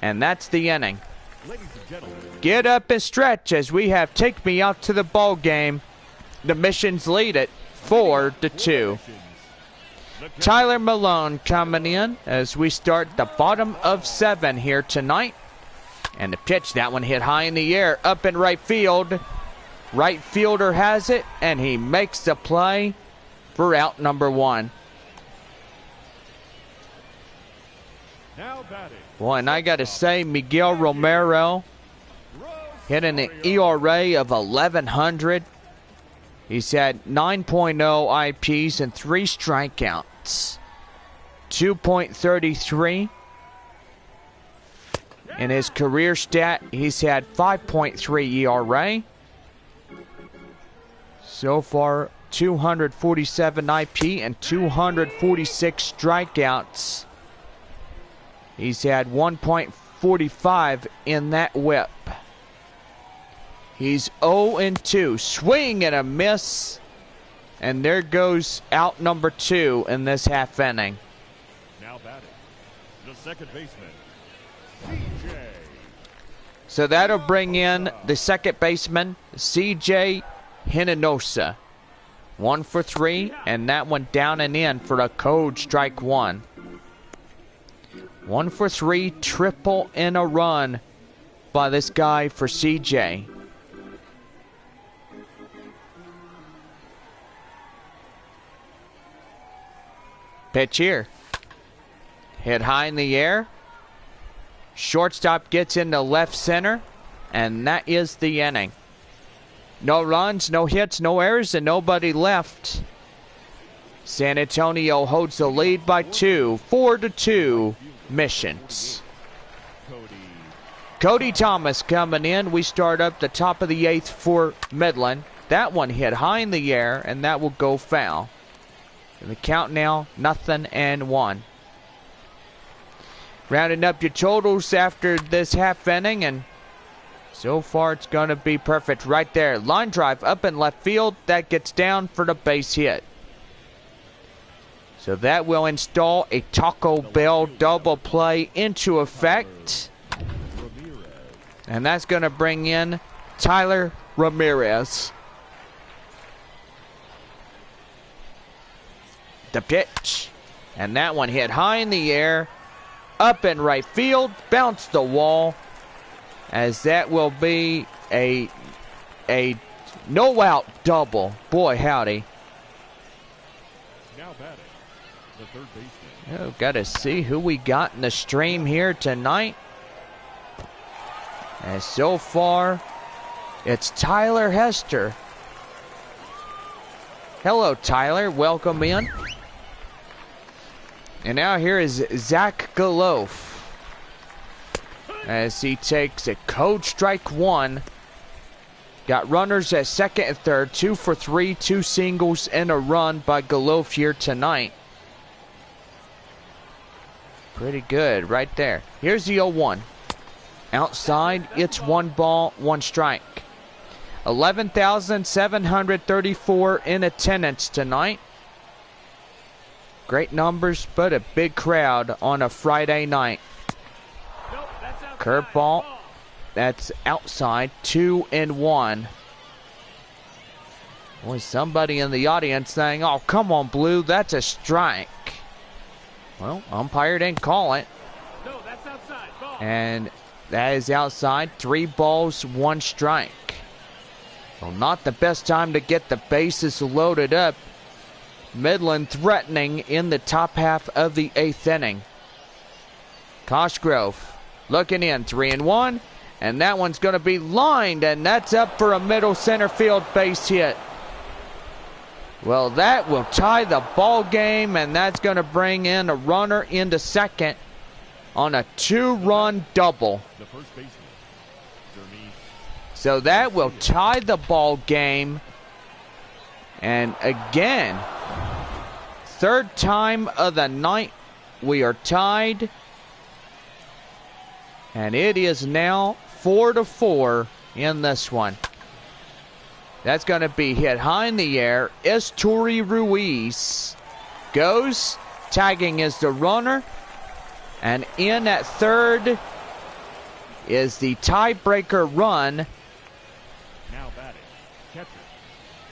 And that's the inning. Get up and stretch as we have Take Me Out to the ball game. The Missions lead it 4-2. Tyler Malone coming in as we start the bottom of 7 here tonight. And the pitch, that one hit high in the air, up in right field. Right fielder has it, and he makes the play for out number 1. Now batting. Boy, and I got to say, Miguel Romero hitting an ERA of 1,100. He's had 9.0 IPs and 3 strikeouts. 2.33. In his career stat, he's had 5.3 ERA. So far, 247 IP and 246 strikeouts. He's had 1.45 in that whip. He's 0-2. Swing and a miss. And there goes out number 2 in this half inning. Now batting, the second baseman, CJ. So that'll bring in the second baseman, CJ Hinojosa. 1 for 3, and that one down and in for a code strike 1. 1 for 3, triple in a run by this guy for CJ. Pitch here. Hit high in the air. Shortstop gets into left center, and that is the inning. No runs, no hits, no errors, and nobody left. San Antonio holds the lead by 2, 4-2 Missions. Cody Thomas coming in. We start up the top of the 8th for Midland. That one hit high in the air, and that will go foul. And the count now, 0-1. Rounding up your totals after this half inning, and So far, it's going to be perfect right there. Line drive up in left field. That gets down for the base hit. So that will install a Taco Bell double play into effect. And that's going to bring in Tyler Ramirez. The pitch. And that one hit high in the air. Up in right field. Bounced the wall. As that will be a no-out double. Boy, howdy. Now batting, the third baseman. Oh, got to see who we got in the stream here tonight. And so far, it's Tyler Hester. Hello, Tyler. Welcome in. And now here is Zach Galof. As he takes a code strike one. Got runners at second and third. 2 for 3, 2 singles and a run by Galof here tonight. Pretty good right there. Here's the 0-1. Outside, it's 1 ball, 1 strike. 11,734 in attendance tonight. Great numbers, but a big crowd on a Friday night. Curveball, that's outside, 2-1. Boy, somebody in the audience saying, "Oh, come on, Blue, that's a strike." Well, umpire didn't call it. No, that's outside. Ball. And that is outside, 3 balls, 1 strike. Well, not the best time to get the bases loaded up. Midland threatening in the top half of the 8th inning. Cosgrove looking in, 3-1, and that one's going to be lined, and that's up for a middle center field base hit. Well, that will tie the ball game, and that's going to bring in a runner into second on a 2-run double. The first baseman. So that will tie the ball game. And again, third time of the night we are tied. And it is now 4-4 in this one. That's going to be hit high in the air. Esturi Ruiz goes. Tagging is the runner. And in at third is the tiebreaker run. Now batting, catcher,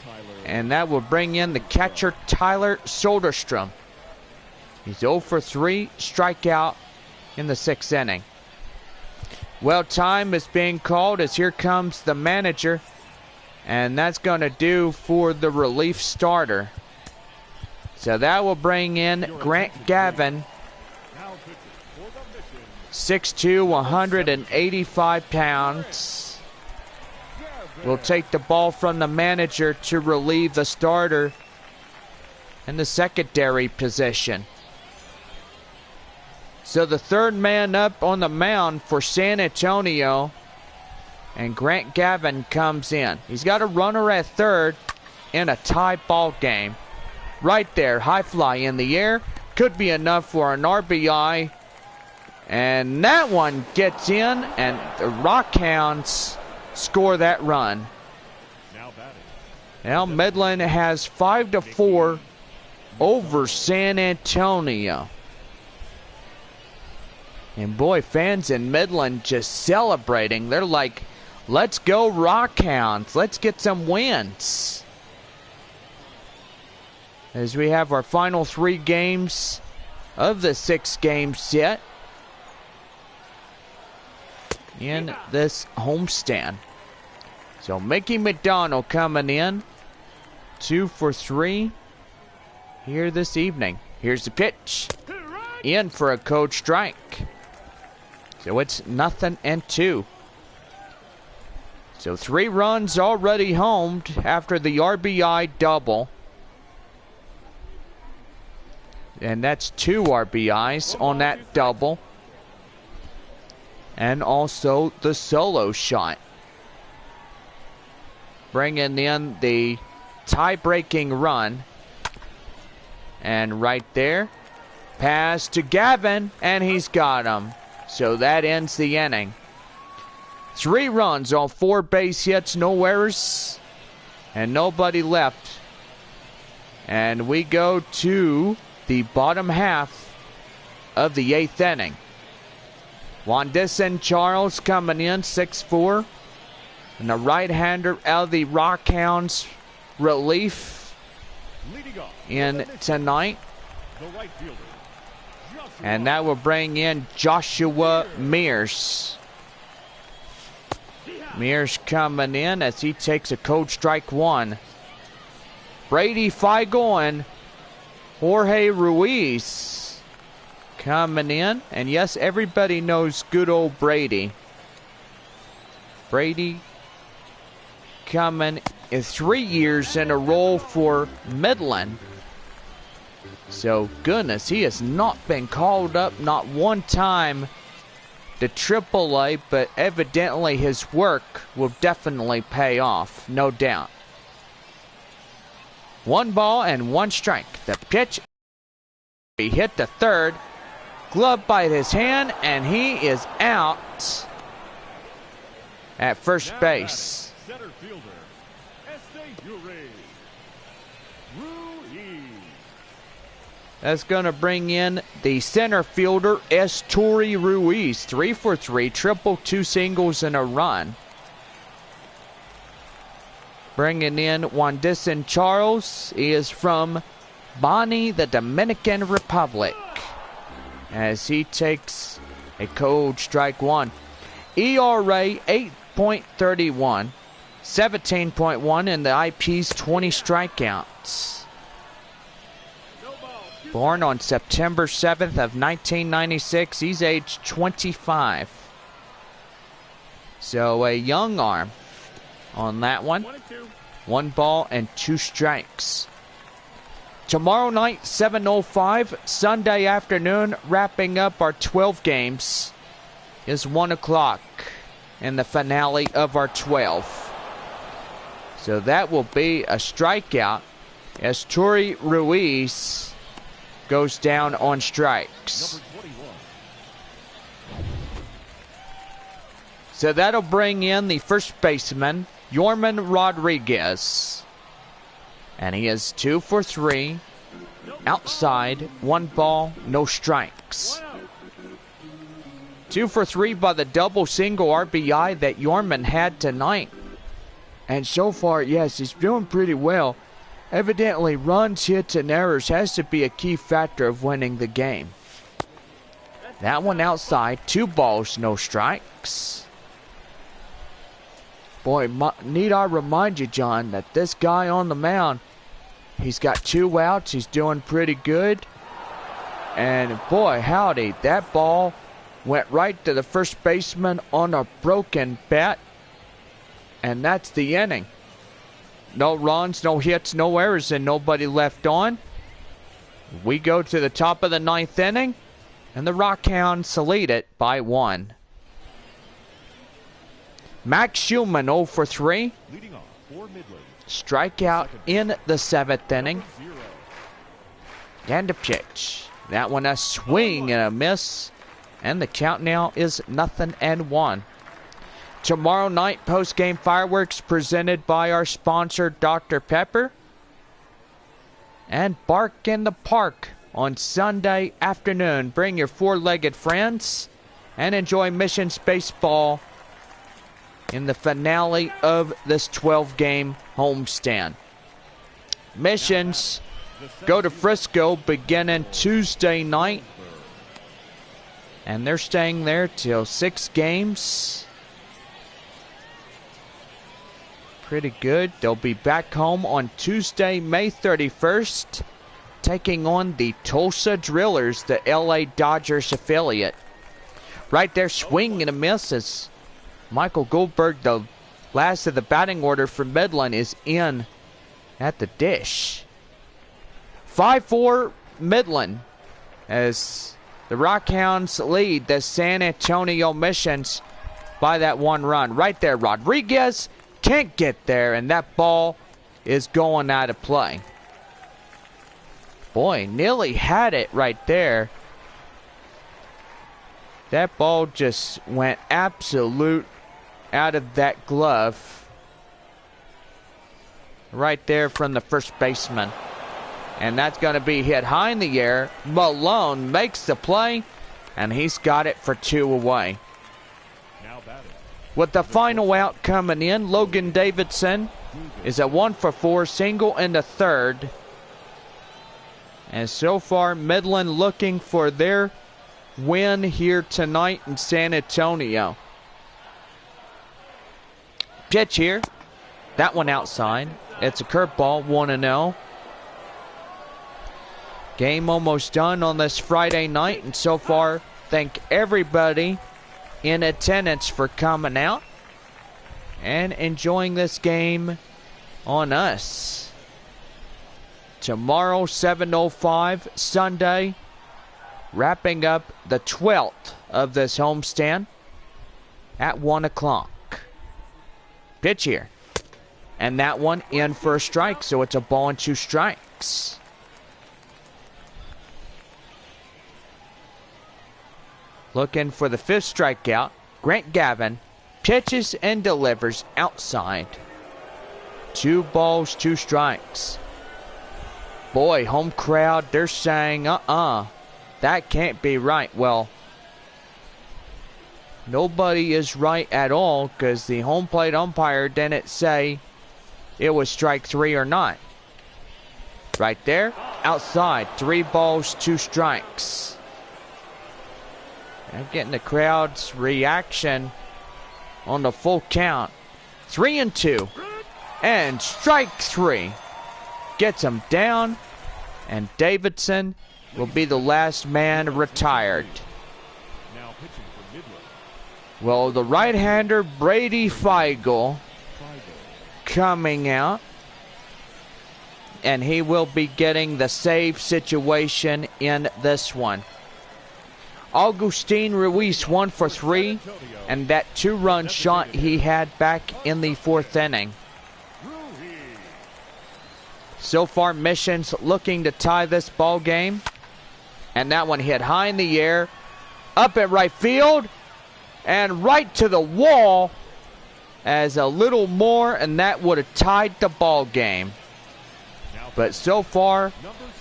Tyler. And that will bring in the catcher, Tyler Soderstrom. He's 0 for 3, strikeout in the 6th inning. Well, time is being called as here comes the manager. And that's going to do for the relief starter. So that will bring in Grant Gavin. 6'2", 185 pounds. Will take the ball from the manager to relieve the starter in the secondary position. So the third man up on the mound for San Antonio, and Grant Gavin comes in. He's got a runner at third in a tie ball game. Right there, high fly in the air. Could be enough for an RBI. And that one gets in, and the Rockhounds score that run. Now Midland has 5-4 over San Antonio. And boy, fans in Midland just celebrating. They're like, let's go Rockhounds. Let's get some wins. As we have our final 3 games of the 6-game set in this homestand. So Mickey McDonald coming in, 2 for 3 here this evening. Here's the pitch. In for a code strike. So it's 0-2. So 3 runs already homed after the RBI double. And that's 2 RBIs on that double. And also the solo shot. Bringing in the tie-breaking run. And right there, pass to Gavin, and he's got him. So that ends the inning. 3 runs on 4 base hits, no errors, and nobody left. And we go to the bottom half of the 8th inning. Wandison Charles coming in, 6'4", and the right-hander out of the Rockhounds relief in tonight. And that will bring in Joshua Mears. Mears coming in as he takes a cold strike 1. Brady Feigl and Jorge Ruiz coming in. And yes, everybody knows good old Brady. Brady coming in 3 years in a row for Midland. So, goodness, he has not been called up not one time to AAA, but evidently his work will definitely pay off, no doubt. 1 ball and 1 strike. The pitch, he hit the third, glove by his hand, and he is out at first base. Center fielder, That's going to bring in the center fielder, Esturi Ruiz. 3 for 3, triple, 2 singles, and a run. Bringing in Wandison Charles. He is from Bani, the Dominican Republic, as he takes a cold strike 1. ERA 8.31, 17.1 in the IP's 20 strikeouts. Born on September 7th of 1996. He's age 25. So a young arm on that one. 1 ball and 2 strikes. Tomorrow night, 7:05, Sunday afternoon, wrapping up our 12 games, is 1 o'clock in the finale of our 12. So that will be a strikeout as Esturi Ruiz goes down on strikes. So that'll bring in the first baseman, Yorman Rodriguez. And he is 2 for 3. Outside, 1 ball, no strikes. 2 for 3 by the double single RBI that Yorman had tonight. And so far, yes, he's doing pretty well. Evidently, runs, hits, and errors has to be a key factor of winning the game. That one outside, 2 balls, no strikes. Boy, need I remind you, John, that this guy on the mound, he's got 2 outs. He's doing pretty good. And boy, howdy, that ball went right to the first baseman on a broken bat. And that's the inning. No runs, no hits, no errors, and nobody left on. We go to the top of the 9th inning, and the Rockhounds lead it by 1. Max Schulman 0 for 3. leading off for Midland. Strikeout in the 7th inning. And a pitch. That one a swing and a miss. And the count now is 0-1. Tomorrow night, post-game fireworks presented by our sponsor, Dr. Pepper. And Bark in the Park on Sunday afternoon. Bring your 4-legged friends and enjoy Missions Baseball in the finale of this 12-game homestand. Missions go to Frisco beginning Tuesday night. And they're staying there till 6 games. Pretty good. They'll be back home on Tuesday, May 31st, taking on the Tulsa Drillers, the LA Dodgers affiliate. Right there, swing and a miss as Michael Goldberg, the last of the batting order for Midland, is in at the dish. 5-4 Midland as the Rockhounds lead the San Antonio Missions by that 1 run. Right there, Rodriguez can't get there, and that ball is going out of play. Boy, nearly had it right there. That ball just went absolute out of that glove. Right there from the first baseman. And that's going to be hit high in the air. Malone makes the play, and he's got it for 2 away. With the final out coming in, Logan Davidson is a 1-for-4 single in the third. And so far, Midland looking for their win here tonight in San Antonio. Pitch here. That one outside. It's a curveball, 1-0. Game almost done on this Friday night, and so far, thank everybody in attendance for coming out and enjoying this game on us. Tomorrow, 7:05, Sunday, wrapping up the 12th of this homestand at 1 o'clock. Pitch here. And that one in for a strike, so it's a ball and 2 strikes. Looking for the 5th strikeout. Grant Gavin pitches and delivers outside. 2 balls, 2 strikes. Boy, home crowd, they're saying, that can't be right. Well, nobody is right at all because the home plate umpire didn't say it was strike 3 or not. Right there, outside, 3 balls, 2 strikes. I'm getting the crowd's reaction on the full count. 3-2. And strike 3. Gets him down. And Davidson will be the last man retired. Now pitching for Midland. Well, the right-hander Brady Feigl coming out. And he will be getting the save situation in this one. Augustine Ruiz 1 for 3, and that 2-run shot he had back in the 4th inning. So far, Mission's looking to tie this ball game, and that one hit high in the air, up at right field, and right to the wall. As a little more, and that would have tied the ball game. But so far,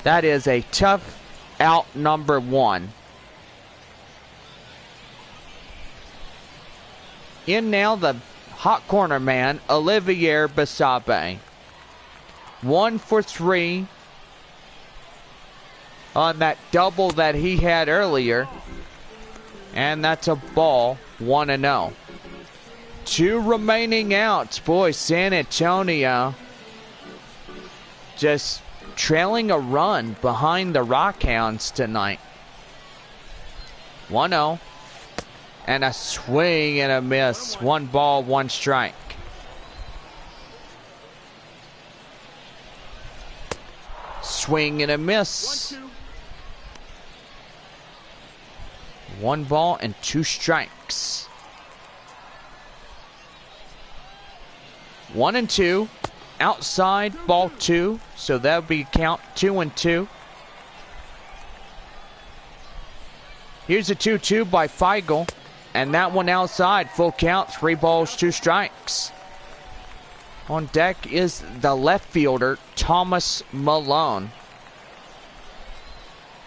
that is a tough out number 1. In now the hot corner man, Olivier Basabe. 1 for 3 on that double that he had earlier. And that's a ball, 1-0. 2 remaining outs. Boy, San Antonio just trailing a run behind the Rockhounds tonight. 1-0. And a swing and a miss. 1 ball, 1 strike. Swing and a miss. 1 ball and 2 strikes. 1-2. Outside, ball 2. So that'll be count 2-2. Here's a 2-2 by Feigl. And that one outside, full count, 3 balls, 2 strikes. On deck is the left fielder, Thomas Malone.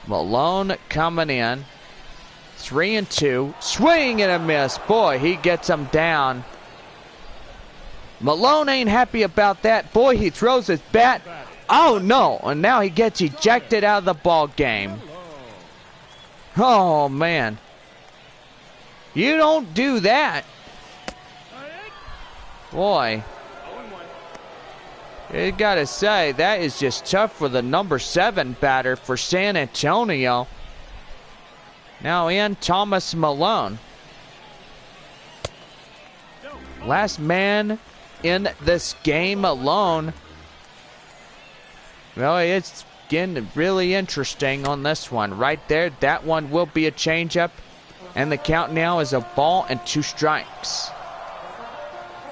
Malone coming in. 3-2. Swing and a miss. Boy, he gets him down. Malone ain't happy about that. Boy, he throws his bat. Oh, no. And now he gets ejected out of the ball game. Oh, man. You don't do that. Boy. I gotta say, that is just tough for the number 7 batter for San Antonio. Now in Thomas Malone. Last man in this game alone. Well, it's getting really interesting on this one. Right there, that one will be a changeup. And the count now is a ball and 2 strikes.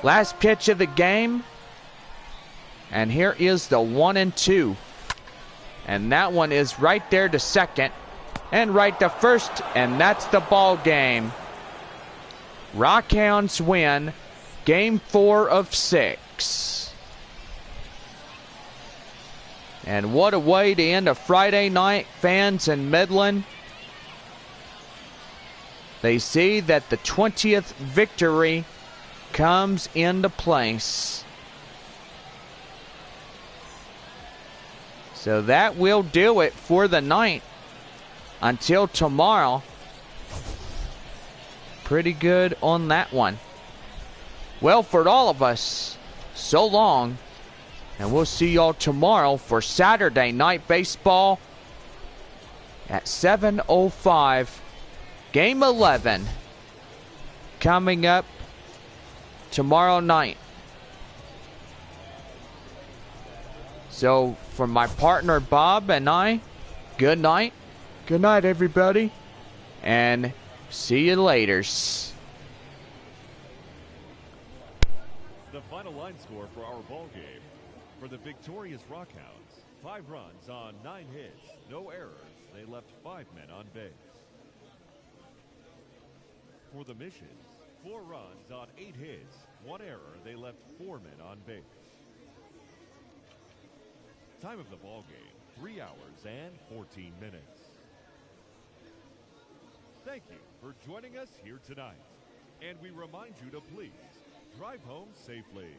Last pitch of the game. And here is the 1-2. And that one is right there to second. And right to first. And that's the ball game. Rockhounds win Game 4 of 6. And what a way to end a Friday night, fans in Midland. They see that the 20th victory comes into place. So that will do it for the night. Until tomorrow. Pretty good on that one. Well, for all of us, so long. And we'll see y'all tomorrow for Saturday Night Baseball at 7:05. Game 11 coming up tomorrow night. So, for my partner Bob and I, good night. Good night, everybody. And see you later. The final line score for our ball game. For the victorious Rockhounds, 5 runs on 9 hits, no errors. They left 5 men on base. For the Missions, 4 runs on 8 hits, 1 error. They left 4 men on base. Time of the ball game, 3 hours and 14 minutes. Thank you for joining us here tonight. And we remind you to please drive home safely.